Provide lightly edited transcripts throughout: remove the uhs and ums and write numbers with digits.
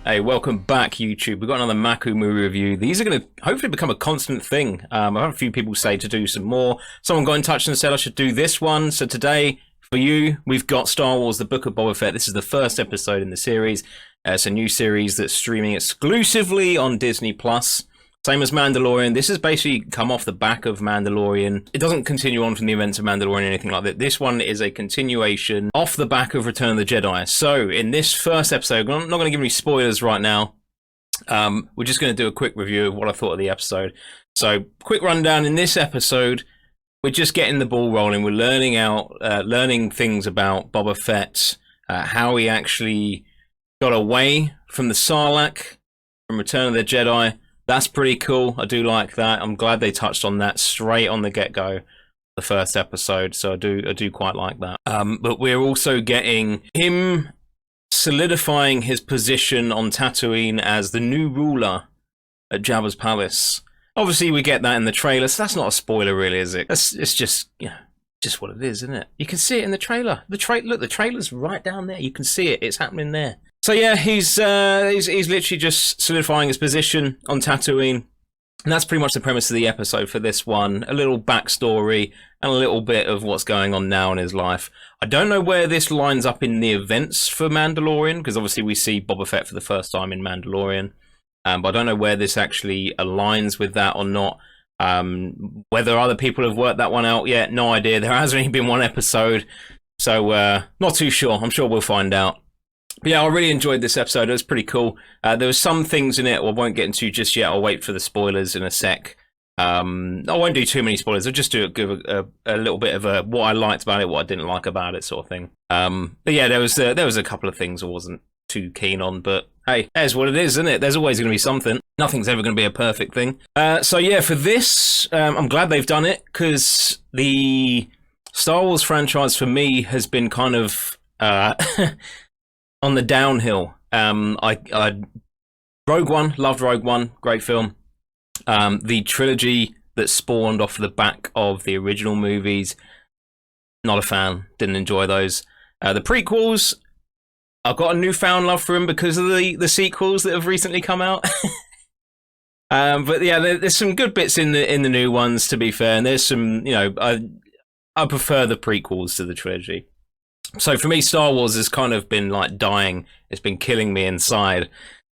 Hey, welcome back, YouTube. We've got another Maku movie review. These are going to hopefully become a constant thing. I've had a few people say to do some more. Someone got in touch and said I should do this one. So today, for you, we've got Star Wars, The Book of Boba Fett. This is the first episode in the series. It's a new series that's streaming exclusively on Disney+. Same as Mandalorian. This has basically come off the back of Mandalorian. It doesn't continue on from the events of Mandalorian or anything like that. This one is a continuation off the back of Return of the Jedi. So in this first episode, I'm not going to give any spoilers right now. We're just going to do a quick review of what I thought of the episode. So quick rundown in this episode. We're just getting the ball rolling. We're learning things about Boba Fett, how he actually got away from the Sarlacc from Return of the Jedi. That's pretty cool. I do like that. I'm glad they touched on that straight on the get-go, the first episode. So I do quite like that. But we're also getting him solidifying his position on Tatooine as the new ruler at Jabba's palace. Obviously, we get that in the trailer, so that's not a spoiler, really, is it? It's just, just what it is, isn't it? You can see it in the trailer. Look, the trailer's right down there. You can see it. It's happening there. So yeah, he's literally just solidifying his position on Tatooine, and that's pretty much the premise of the episode for this one. A little backstory and a little bit of what's going on now in his life. I don't know where this lines up in the events for Mandalorian, because obviously we see Boba Fett for the first time in Mandalorian, but I don't know where this actually aligns with that or not. Whether other people have worked that one out yet, no idea. There has only been one episode, so not too sure. I'm sure we'll find out. But yeah, I really enjoyed this episode. It was pretty cool. There were some things in it I won't get into just yet. I'll wait for the spoilers in a sec. I won't do too many spoilers. I'll just give a little bit of what I liked about it, what I didn't like about it, sort of thing. But yeah, there was a couple of things I wasn't too keen on. But hey, there's what it is, isn't it? There's always going to be something. Nothing's ever going to be a perfect thing. So yeah, for this, I'm glad they've done it, because the Star Wars franchise for me has been kind of on the downhill. I Rogue One, loved Rogue One, great film. The trilogy that spawned off the back of the original movies, not a fan, didn't enjoy those. The prequels, I've got a newfound love for them because of the sequels that have recently come out. But yeah, there's some good bits in the new ones, to be fair, and there's some, I prefer the prequels to the trilogy. So for me, Star Wars has kind of been like dying. It's been killing me inside.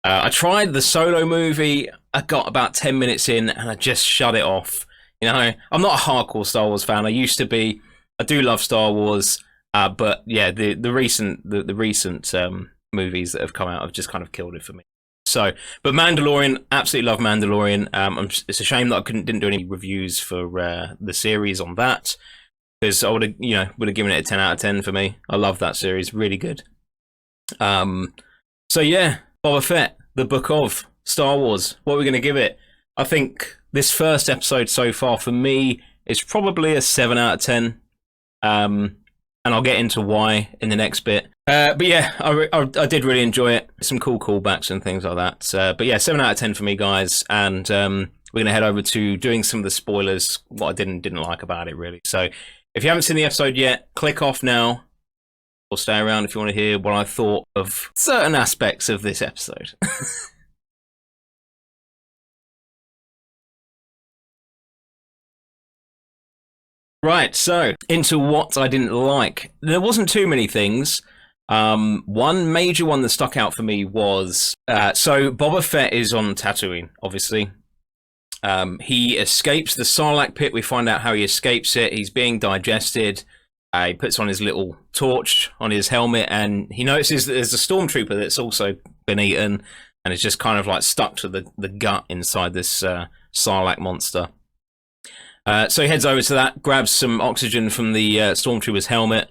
I tried the Solo movie. I got about 10 minutes in and I just shut it off. I'm not a hardcore Star Wars fan. I used to be. I do love Star Wars. But yeah, the recent movies that have come out have just kind of killed it for me. So, but Mandalorian, absolutely love Mandalorian. It's a shame that I didn't do any reviews for the series on that, because I would have given it a 10 out of 10 for me. I love that series, really good. So yeah, Boba Fett, the Book of Star Wars. What are we going to give it? I think this first episode so far for me is probably a 7 out of 10. And I'll get into why in the next bit. But yeah, I did really enjoy it. Some cool callbacks and things like that. But yeah, 7 out of 10 for me, guys. And we're going to head over to doing some of the spoilers, what I didn't like about it, really. So if you haven't seen the episode yet, click off now, or stay around if you want to hear what I thought of certain aspects of this episode. Right, so into what I didn't like. There wasn't too many things. One major one that stuck out for me was so Boba Fett is on Tatooine, obviously. He escapes the Sarlacc pit. We find out how he escapes it. He's being digested. He puts on his little torch on his helmet, and he notices that there's a stormtrooper that's also been eaten, and it's just kind of like stuck to the gut inside this Sarlacc monster. So he heads over to that, grabs some oxygen from the stormtrooper's helmet,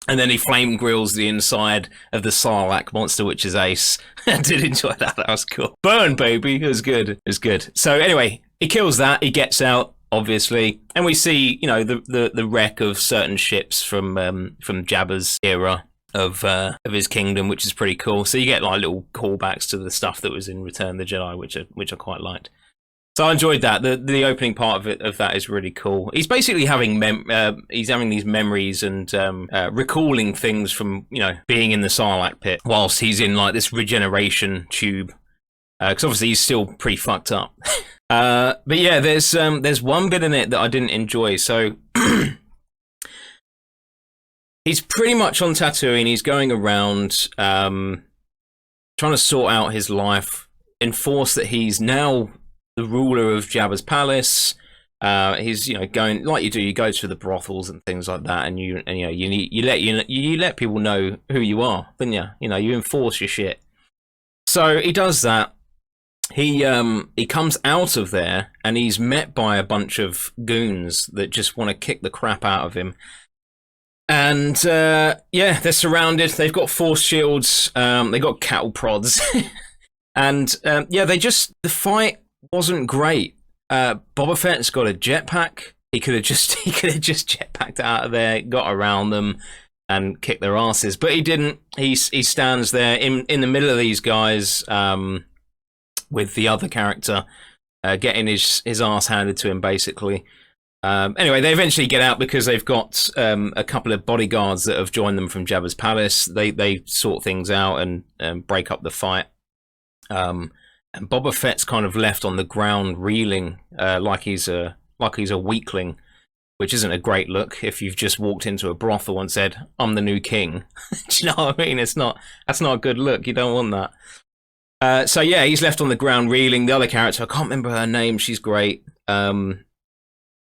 and then he flame grills the inside of the Sarlacc monster, which is ace. I did enjoy that. That was cool. Burn, baby. It was good. It was good. So anyway, he kills that. He gets out, obviously, and we see, the wreck of certain ships from Jabba's era of his kingdom, which is pretty cool. So you get like little callbacks to the stuff that was in Return of the Jedi, which I quite liked. So I enjoyed that. The opening part of that is really cool. He's basically having he's having these memories and recalling things from being in the Sarlacc pit whilst he's in like this regeneration tube. Because obviously he's still pretty fucked up. But yeah, there's one bit in it that I didn't enjoy. So he's pretty much on Tatooine. He's going around trying to sort out his life, enforce that he's now the ruler of Jabba's palace. He's going like you do. You go to the brothels and things like that, and you let people know who you are, don't you? You enforce your shit. So he does that. He comes out of there and he's met by a bunch of goons that just want to kick the crap out of him. And yeah, they're surrounded. They've got force shields. They got cattle prods, and yeah, the fight wasn't great. Boba Fett's got a jetpack. He could have just jetpacked out of there, got around them, and kicked their asses. But he didn't. He stands there in the middle of these guys. With the other character getting his ass handed to him, basically. Anyway, they eventually get out because they've got a couple of bodyguards that have joined them from Jabba's palace. They sort things out and break up the fight. And Boba Fett's kind of left on the ground reeling like he's a weakling, which isn't a great look if you've just walked into a brothel and said, "I'm the new king." Do you know what I mean? That's not a good look. You don't want that. So yeah, he's left on the ground reeling. The other character, I can't remember her name. She's great. I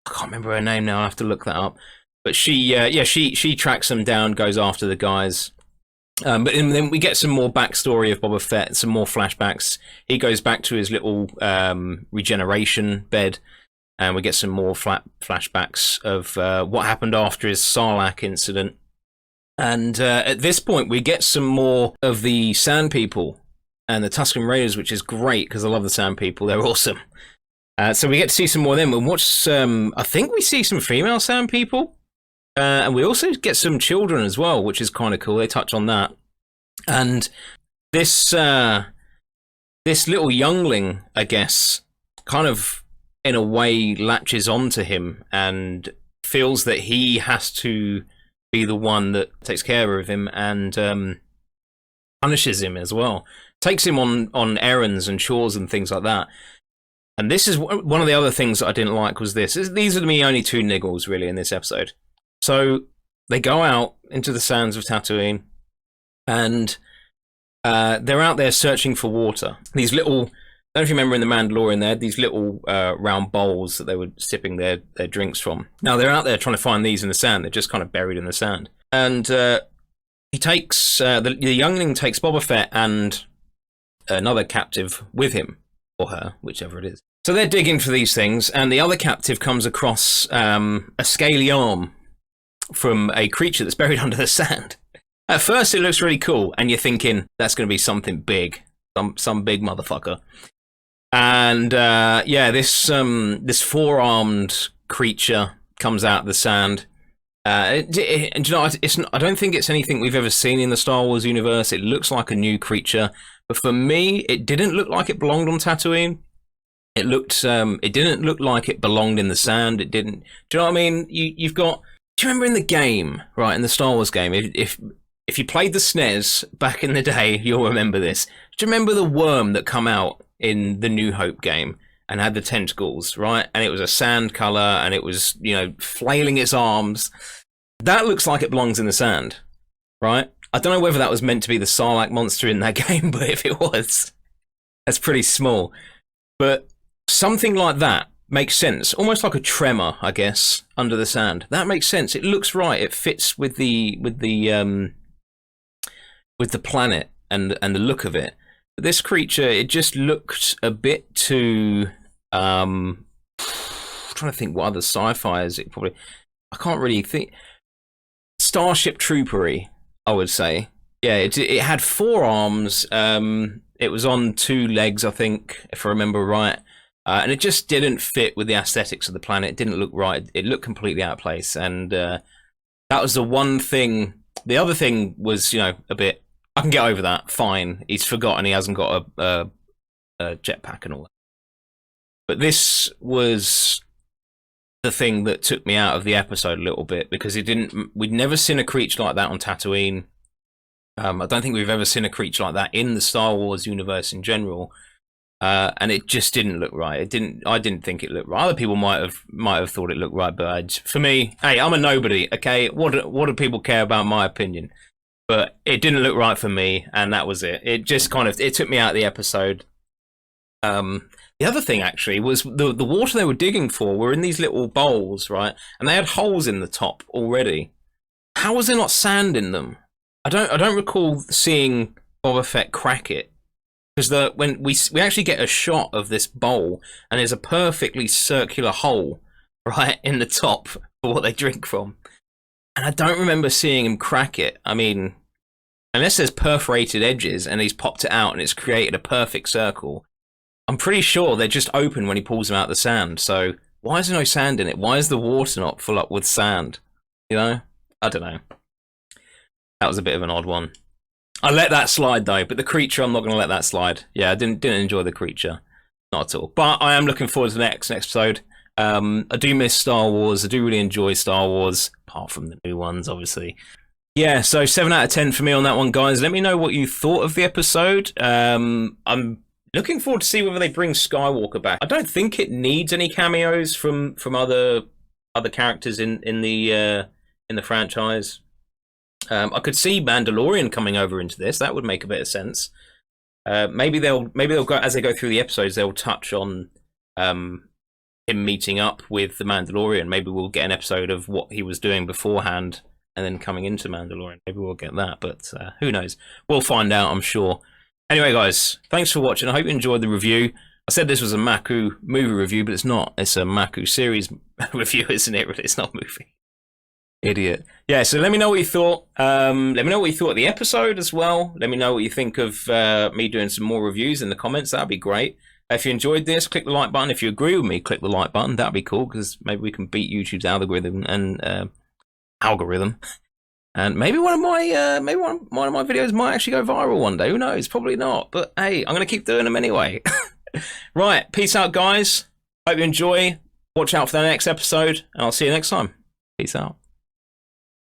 can't remember her name now. I have to look that up. But she tracks them down, goes after the guys. But then we get some more backstory of Boba Fett, some more flashbacks. He goes back to his little regeneration bed, and we get some more flashbacks of what happened after his Sarlacc incident. And at this point, we get some more of the Sand People and the Tusken Raiders, which is great because I love the Sand People. They're awesome. So we get to see some more of them. And watch I think we see some female Sand People. And we also get some children as well, which is kind of cool. They touch on that. And this little youngling, I guess, kind of in a way latches onto him and feels that he has to be the one that takes care of him and punishes him as well. Takes him on errands and chores and things like that. And this is one of the other things that I didn't like was this. These are me only two niggles really in this episode. So they go out into the sands of Tatooine and they're out there searching for water. These little, I don't know if you remember in The Mandalorian, they had these little round bowls that they were sipping their drinks from. Now they're out there trying to find these in the sand. They're just kind of buried in the sand. And he takes, the youngling takes Boba Fett and another captive with him, or her, whichever it is. So they're digging for these things, and the other captive comes across a scaly arm from a creature that's buried under the sand. At first it looks really cool, and you're thinking that's going to be something big, some big motherfucker. And yeah, this four-armed creature comes out of the sand. And you know, I don't think it's anything we've ever seen in the Star Wars universe. It looks like a new creature, but for me, it didn't look like it belonged on Tatooine. It didn't look like it belonged in the sand. It didn't. Do you know what I mean? You've got. Do you remember in the game, right? In the Star Wars game, if you played the SNES back in the day, you'll remember this. Do you remember the worm that come out in the New Hope game and had the tentacles, right? And it was a sand color, and it was, you know, flailing its arms. That looks like it belongs in the sand, right? I don't know whether that was meant to be the Sarlacc monster in that game, but if it was, that's pretty small. But something like that makes sense, almost like a tremor, I guess, under the sand. That makes sense. It looks right. It fits with the planet and the look of it. But this creature, it just looked a bit too. I'm trying to think what other sci-fi is it. Probably, I can't really think. Starship Troopery, I would say. Yeah, it had four arms. It was on two legs, I think, if I remember right. And it just didn't fit with the aesthetics of the planet. It didn't look right. It looked completely out of place. And that was the one thing. The other thing was, you know, a bit. I can get over that. Fine. He's forgotten he hasn't got a jetpack and all that. But this was the thing that took me out of the episode a little bit, because we'd never seen a creature like that on Tatooine. I don't think we've ever seen a creature like that in the Star Wars universe in general. And it just didn't look right. I didn't think it looked right. Other people might have thought it looked right, but for me, hey, I'm a nobody. Okay, what do people care about my opinion? But it didn't look right for me, and that was it. It just it took me out of the episode. The other thing actually was the water they were digging for were in these little bowls, right? And they had holes in the top already. How was there not sand in them? I don't recall seeing Boba Fett crack it. Because when we actually get a shot of this bowl, and there's a perfectly circular hole right in the top for what they drink from, and I don't remember seeing him crack it. I mean, unless there's perforated edges and he's popped it out and it's created a perfect circle, I'm pretty sure they're just open when he pulls them out of the sand. So why is there no sand in it? Why is the water not full up with sand? You know, I don't know. That was a bit of an odd one. I let that slide though, but the creature, I'm not going to let that slide. Yeah, I didn't enjoy the creature, not at all. But I am looking forward to the next episode. I do miss Star Wars. I do really enjoy Star Wars, apart from the new ones, obviously. Yeah, so 7 out of 10 for me on that one, guys. Let me know what you thought of the episode. I'm looking forward to see whether they bring Skywalker back. I don't think it needs any cameos from other characters in the franchise. I could see Mandalorian coming over into this. That would make a bit of sense. Maybe they'll go, as they go through the episodes, they'll touch on him meeting up with the Mandalorian. Maybe we'll get an episode of what he was doing beforehand and then coming into Mandalorian. Maybe we'll get that, but who knows? We'll find out, I'm sure. Anyway, guys, thanks for watching. I hope you enjoyed the review. I said this was a Maku movie review, but it's not. It's a Maku series review, isn't it? It's not a movie. Idiot. Yeah, so let me know what you thought. Let me know what you thought of the episode as well. Let me know what you think of me doing some more reviews in the comments. That'd be great. If you enjoyed this, click the like button. If you agree with me, click the like button. That'd be cool, because maybe we can beat YouTube's algorithm. And maybe one of my videos might actually go viral one day. Who knows? Probably not. But hey, I'm gonna keep doing them anyway. Right. Peace out, guys. Hope you enjoy. Watch out for the next episode, and I'll see you next time. Peace out.